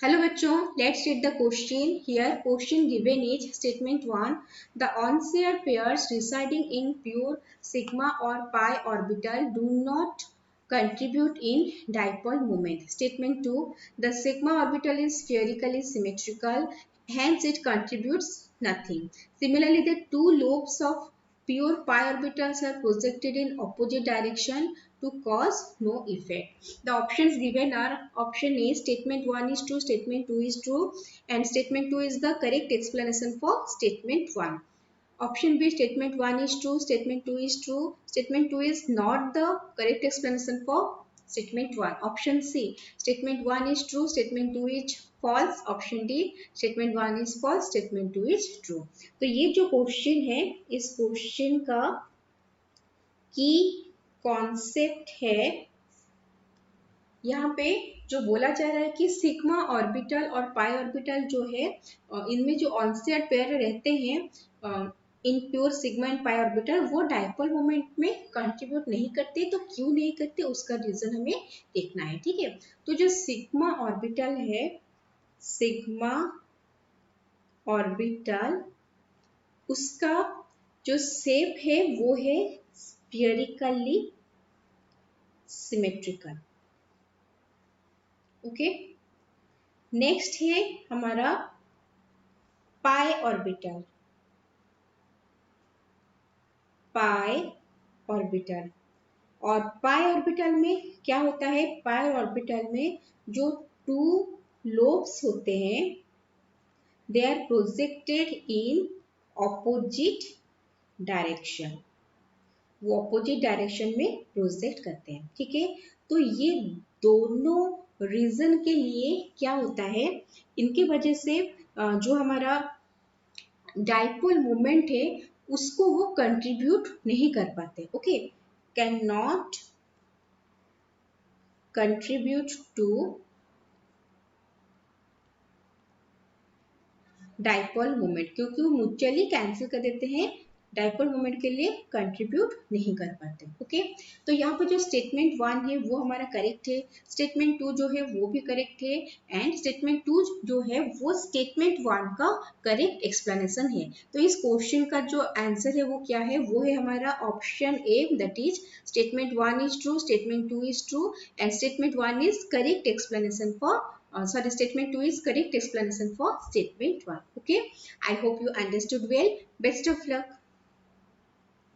Hello बच्चों, let's read the question here. Question given is statement 1. The unshared pairs residing in pure sigma or pi orbital do not contribute in dipole moment. Statement 2. The sigma orbital is spherically symmetrical, hence it contributes nothing. Similarly, the two lobes of pure pi orbitals are projected in opposite direction to cause no effect. The options given are: option A, statement 1 is true, statement 2 is true, and statement 2 is the correct explanation for statement 1. Option B, statement 1 is true, statement 2 is true, statement 2 is not the correct explanation for statement 1. Option C, statement 1 is true, statement 2 is false. Option D, statement 1 is false, statement 2 is true. तो ये जो question है, इस question का की concept है, यहाँ पे जो बोला जा रहा है कि सिग्मा ऑर्बिटल और पाई ऑर्बिटल जो है, इनमें जो ऑनसेट पेयर रहते हैं in pure sigma and pi orbital, वो डाइपोल मोमेंट में कंट्रीब्यूट नहीं करते. तो क्यों नहीं करते, उसका रीजन हमें देखना है. ठीक है, तो जो सिग्मा ऑर्बिटल है, सिग्मा ऑर्बिटल, उसका जो शेप है वो है स्फीयरिकली सिमेट्रिकल. ओके, नेक्स्ट है हमारा पाई ऑर्बिटल. पाई ऑर्बिटल, और पाई ऑर्बिटल में क्या होता है, पाई ऑर्बिटल में जो टू लोब्स होते हैं, they are projected in opposite direction. वो ऑपोजिट डायरेक्शन में प्रोजेक्ट करते हैं. ठीक है, तो ये दोनों रीजन के लिए क्या होता है, इनके वजह से जो हमारा डाइपोल मोमेंट है उसको वो कंट्रीब्यूट नहीं कर पाते. Okay, can not contribute to dipole moment, क्योंकि वो म्यूचुअली कैंसिल कर देते हैं, डाइपोल मोमेंट के लिए कंट्रीब्यूट नहीं कर पाते. ओके, तो यहाँ पर जो स्टेटमेंट 1 है वो हमारा करेक्ट है, स्टेटमेंट 2 जो है वो भी करेक्ट है, एंड स्टेटमेंट 2 जो है वो स्टेटमेंट 1 का करेक्ट एक्सप्लेनेशन है. तो इस क्वेश्चन का जो आंसर है वो क्या है, वो है हमारा option A, that is statement 1 is true, statement 2 is true, and statement 1 is correct explanation for statement 2 is correct explanation for statement 1. Okay, I hope you understood well. Best of luck.